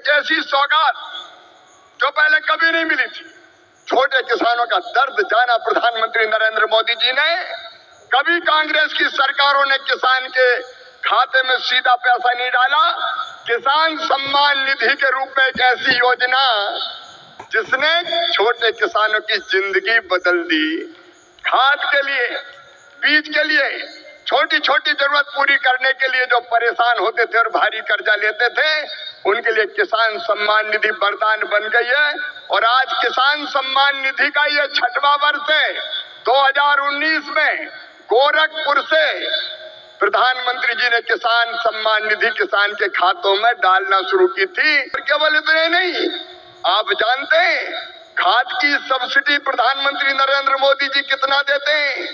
एक ऐसी सौगात जो पहले कभी नहीं मिली थी। छोटे किसानों का दर्द जाना प्रधानमंत्री नरेंद्र मोदी जी ने। कभी कांग्रेस की सरकारों ने किसान के खाते में सीधा पैसा नहीं डाला। किसान सम्मान निधि के रूप में एक ऐसी योजना जिसने छोटे किसानों की जिंदगी बदल दी। खाद के लिए, बीज के लिए, छोटी छोटी जरूरत पूरी करने के लिए जो परेशान होते थे और भारी कर्जा लेते थे, उनके लिए किसान सम्मान निधि वरदान बन गई है। और आज किसान सम्मान निधि का ये 6वां वर्ष है। 2019 में गोरखपुर से प्रधानमंत्री जी ने किसान सम्मान निधि किसान के खातों में डालना शुरू की थी। और केवल इतने नहीं, आप जानते हैं खाद की सब्सिडी प्रधानमंत्री नरेंद्र मोदी जी कितना देते हैं?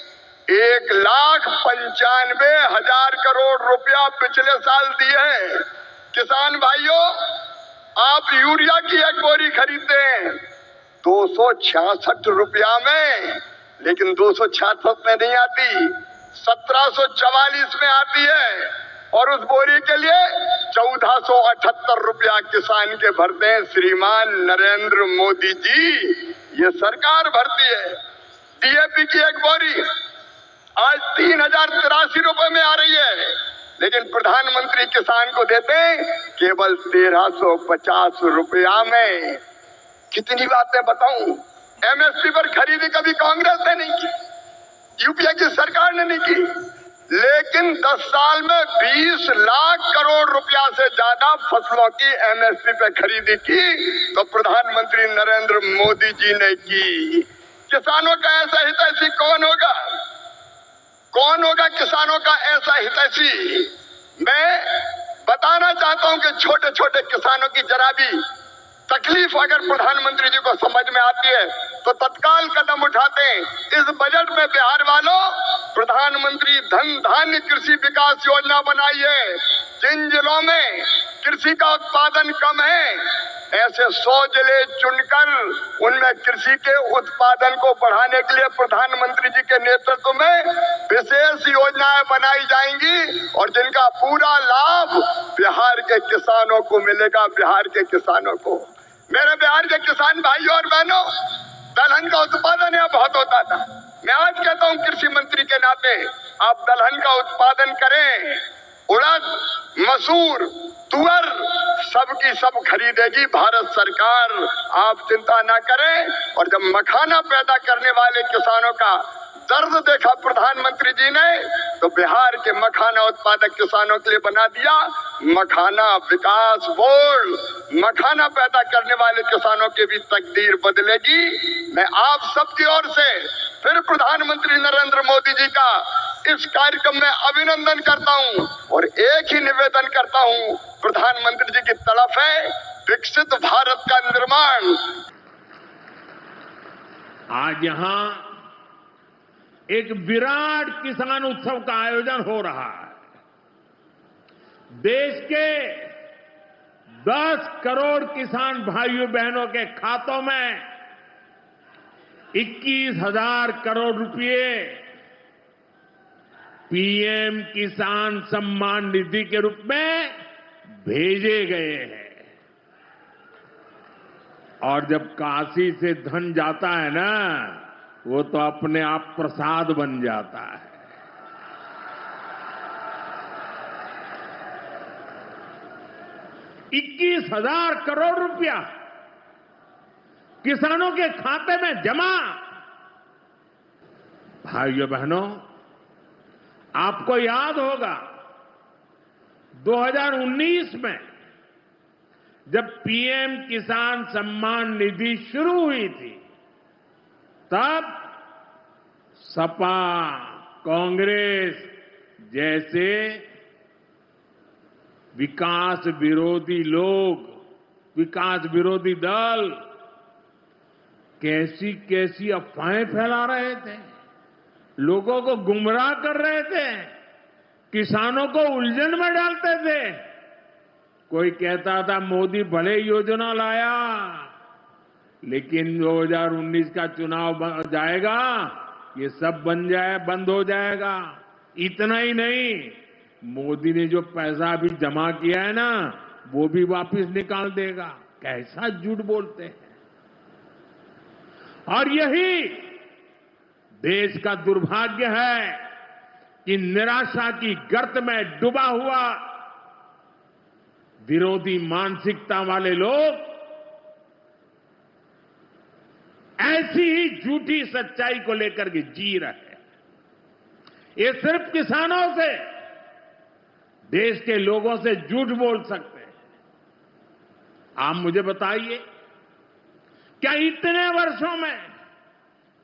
1,95,000 करोड़ रुपया पिछले साल दिए हैं। किसान भाइयों, आप यूरिया की एक बोरी खरीदते हैं 266 रुपया में, लेकिन 266 में नहीं आती, 1744 में आती है। और उस बोरी के लिए 1478 रुपया किसान के भरते हैं श्रीमान नरेंद्र मोदी जी। ये सरकार भरती है। डीएपी की एक बोरी आज 3083 रुपए में आ रही है, लेकिन प्रधानमंत्री किसान को देते हैं केवल 1350 रुपया में। कितनी बातें बताऊं। एमएसपी पर खरीदी कभी कांग्रेस ने नहीं की, यूपीए की सरकार ने नहीं की, लेकिन 10 साल में 20 लाख करोड़ रुपया से ज्यादा फसलों की एमएसपी पे खरीदी की तो प्रधानमंत्री नरेंद्र मोदी जी ने की। किसानों का ऐसा हितैषी कौन होगा? कौन होगा किसानों का ऐसा हितैषी? मैं बताना चाहता हूं कि छोटे छोटे किसानों की जरा भी तकलीफ अगर प्रधानमंत्री जी को समझ में आती है तो तत्काल कदम उठाते हैं। इस बजट में बिहार वालों प्रधानमंत्री धन धान्य कृषि विकास योजना बनाई है। जिन जिलों में कृषि का उत्पादन कम है, ऐसे 100 जिले चुनकर उनमें कृषि के उत्पादन को बढ़ाने के लिए प्रधानमंत्री जी के नेतृत्व में विशेष योजनाएं बनाई जाएंगी और जिनका पूरा लाभ बिहार के किसानों को मिलेगा। बिहार के किसानों को, मेरे बिहार के किसान भाइयों और बहनों, दलहन का उत्पादन यहाँ बहुत होता था। मैं आज कहता हूँ कृषि मंत्री के नाते, आप दलहन का उत्पादन करें। उड़द, मसूर, तुअर सबकी सब खरीदेगी भारत सरकार, आप चिंता ना करें। और जब मखाना पैदा करने वाले किसानों का दर्द देखा प्रधानमंत्री जी ने, तो बिहार के मखाना उत्पादक किसानों के लिए बना दिया मखाना विकास बोर्ड। मखाना पैदा करने वाले किसानों की भी तकदीर बदलेगी। मैं आप सबकी ओर से फिर प्रधानमंत्री नरेंद्र मोदी जी का इस कार्यक्रम में अभिनंदन करता हूं और एक ही निवेदन करता हूं, प्रधानमंत्री जी की तड़प है विकसित भारत का निर्माण। आज यहां एक विराट किसान उत्सव का आयोजन हो रहा है। देश के 10 करोड़ किसान भाइयों बहनों के खातों में 21,000 करोड़ रुपए पीएम किसान सम्मान निधि के रूप में भेजे गए हैं। और जब काशी से धन जाता है ना, वो तो अपने आप प्रसाद बन जाता है। $21,000 करोड़ रुपया किसानों के खाते में जमा। भाइयों बहनों, आपको याद होगा 2019 में जब पीएम किसान सम्मान निधि शुरू हुई थी, तब सपा, कांग्रेस जैसे विकास विरोधी लोग, विकास विरोधी दल कैसी कैसी अफवाहें फैला रहे थे, लोगों को गुमराह कर रहे थे, किसानों को उलझन में डालते थे। कोई कहता था मोदी भले योजना लाया, लेकिन 2019 का चुनाव जाएगा, ये सब बंद हो जाएगा। इतना ही नहीं, मोदी ने जो पैसा अभी जमा किया है ना, वो भी वापस निकाल देगा। कैसा झूठ बोलते हैं। और यही देश का दुर्भाग्य है कि निराशा की गर्त में डूबा हुआ विरोधी मानसिकता वाले लोग ऐसी ही झूठी सच्चाई को लेकर के जी रहे हैं। ये सिर्फ किसानों से, देश के लोगों से झूठ बोल सकते हैं। आप मुझे बताइए, क्या इतने वर्षों में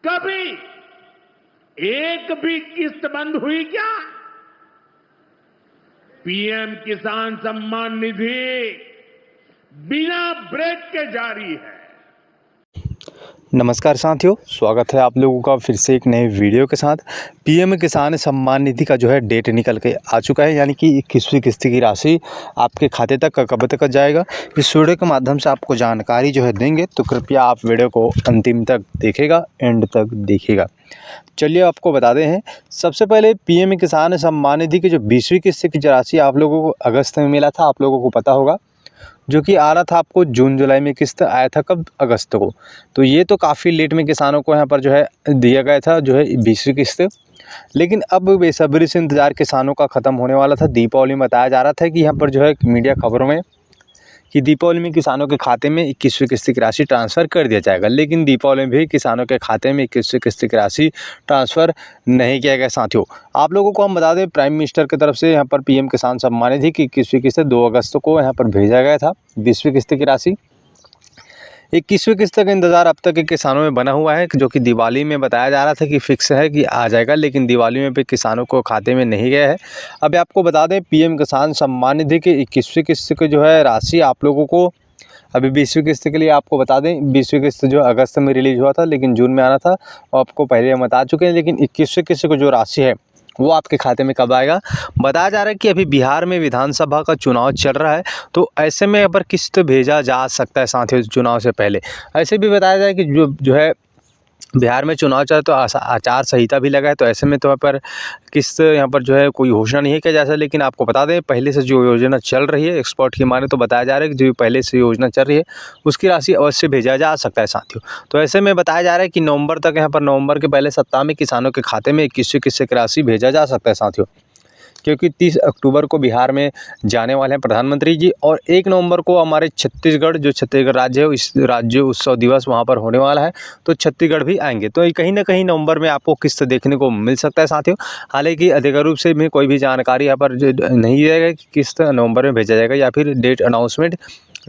कभी एक भी किस्त बंद हुई क्या? पीएम किसान सम्मान निधि बिना ब्रेक के जारी है। नमस्कार साथियों, स्वागत है आप लोगों का फिर से एक नए वीडियो के साथ। पीएम किसान सम्मान निधि का जो है डेट निकल के आ चुका है, यानी कि 21वीं किस्त की राशि आपके खाते तक कब तक जाएगा, इस वीडियो के माध्यम से आपको जानकारी जो है देंगे। तो कृपया आप वीडियो को अंतिम तक देखेगा, एंड तक देखिएगा। चलिए आपको बता दें हैं, सबसे पहले पीएम किसान सम्मान निधि की जो 20वीं किस्त की राशि आप लोगों को अगस्त में मिला था, आप लोगों को पता होगा, जो कि आ रहा था आपको जून जुलाई में। किस्त आया था कब? अगस्त को। तो ये तो काफ़ी लेट में किसानों को यहाँ पर जो है दिया गया था, जो है 20वीं किस्त। लेकिन अब बेसब्री से इंतज़ार किसानों का ख़त्म होने वाला था। दीपावली में बताया जा रहा था कि यहाँ पर जो है मीडिया खबरों में कि दीपावली में किसानों के खाते में 21वीं किस्त की राशि ट्रांसफ़र कर दिया जाएगा। लेकिन दीपावली में भी किसानों के खाते में 21वीं किस्त की राशि ट्रांसफ़र नहीं किया गया। साथियों, आप लोगों को हम बता दें, प्राइम मिनिस्टर की तरफ से यहाँ पर पीएम किसान सम्मान निधि की 21वीं किस्त 2 अगस्त को यहाँ पर भेजा गया था। 20वीं किस्त की राशि 21वीं किस्त का इंतज़ार अब तक के किसानों में बना हुआ है, जो कि दिवाली में बताया जा रहा था कि फिक्स है कि आ जाएगा, लेकिन दिवाली में भी किसानों को खाते में नहीं गया है। अब आपको बता दें, पीएम किसान सम्मान निधि की 21वीं किस्त की जो है राशि आप लोगों को अभी 20वीं किस्त के लिए आपको बता दें, 20वीं किस्त जो अगस्त में रिलीज़ हुआ था, लेकिन जून में आना था, और आपको पहले हम बता चुके हैं। लेकिन 21वीं किस्त की जो राशि है वो आपके खाते में कब आएगा? बताया जा रहा है कि अभी बिहार में विधानसभा का चुनाव चल रहा है, तो ऐसे में अगर किस्त भेजा जा सकता है साथियों चुनाव से पहले। ऐसे भी बताया जाए कि जो है बिहार में चुनाव चल रहा है, तो आचार संहिता भी लगा है, तो ऐसे में तो यहाँ पर किस्त यहाँ पर जो है कोई घोषणा नहीं है किया जा सकता। लेकिन आपको बता दें, पहले से जो योजना चल रही है, एक्सपर्ट की माने तो बताया जा रहा है कि जो पहले से योजना चल रही है उसकी राशि अवश्य भेजा जा सकता है साथियों। तो ऐसे में बताया जा रहा है कि नवंबर तक, यहाँ पर नवंबर के पहले सप्ताह में किसानों के खाते में 21वीं किस्त की राशि भेजा जा सकता है साथियों, क्योंकि 30 अक्टूबर को बिहार में जाने वाले हैं प्रधानमंत्री जी, और 1 नवंबर को हमारे छत्तीसगढ़, जो छत्तीसगढ़ राज्य है, इस राज्य उत्सव दिवस वहाँ पर होने वाला है, तो छत्तीसगढ़ भी आएंगे। तो कहीं ना कहीं नवंबर में आपको किस्त देखने को मिल सकता है साथियों। हालांकि अधिकारिक रूप से भी कोई भी जानकारी यहाँ पर नहीं दिया गया कि किस्त नवंबर में भेजा जाएगा या फिर डेट अनाउंसमेंट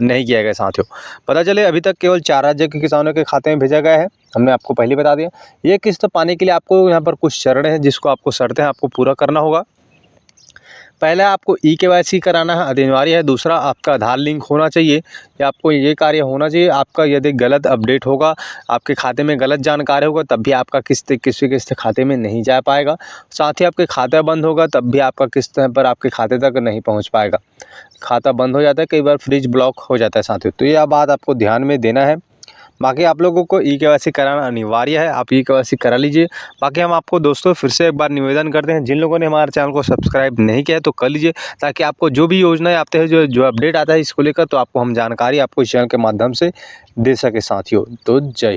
नहीं किया गया साथियों। पता चले अभी तक केवल 4 राज्य के किसानों के खाते में भेजा गया है, हमने आपको पहले बता दिया। ये किस्त पाने के लिए आपको यहाँ पर कुछ चरण है, जिसको आपको शर्तें आपको पूरा करना होगा। पहला, आपको ई-केवाईसी कराना है, अनिवार्य है। दूसरा, आपका आधार लिंक होना चाहिए, या आपको ये कार्य होना चाहिए। आपका यदि गलत अपडेट होगा, आपके खाते में गलत जानकारी होगा, तब भी आपका किस्त 21वीं किस्त खाते में नहीं जा पाएगा। साथ ही आपके खाता बंद होगा, तब भी आपका किस्त पर आपके खाते तक नहीं पहुंच पाएगा। खाता बंद हो जाता है, कई बार फ्रिज ब्लॉक हो जाता है साथियों, तो यह बात आपको ध्यान में देना है। बाकी आप लोगों को ई-केवाईसी कराना अनिवार्य है, आप ई-केवाईसी करा लीजिए। बाकी हम आपको दोस्तों फिर से एक बार निवेदन करते हैं, जिन लोगों ने हमारे चैनल को सब्सक्राइब नहीं किया है तो कर लीजिए, ताकि आपको जो भी योजनाएं आते हैं, जो अपडेट आता है इसको लेकर, तो आपको हम जानकारी आपको इस चैनल के माध्यम से दे सके साथियों। तो जय हिंद।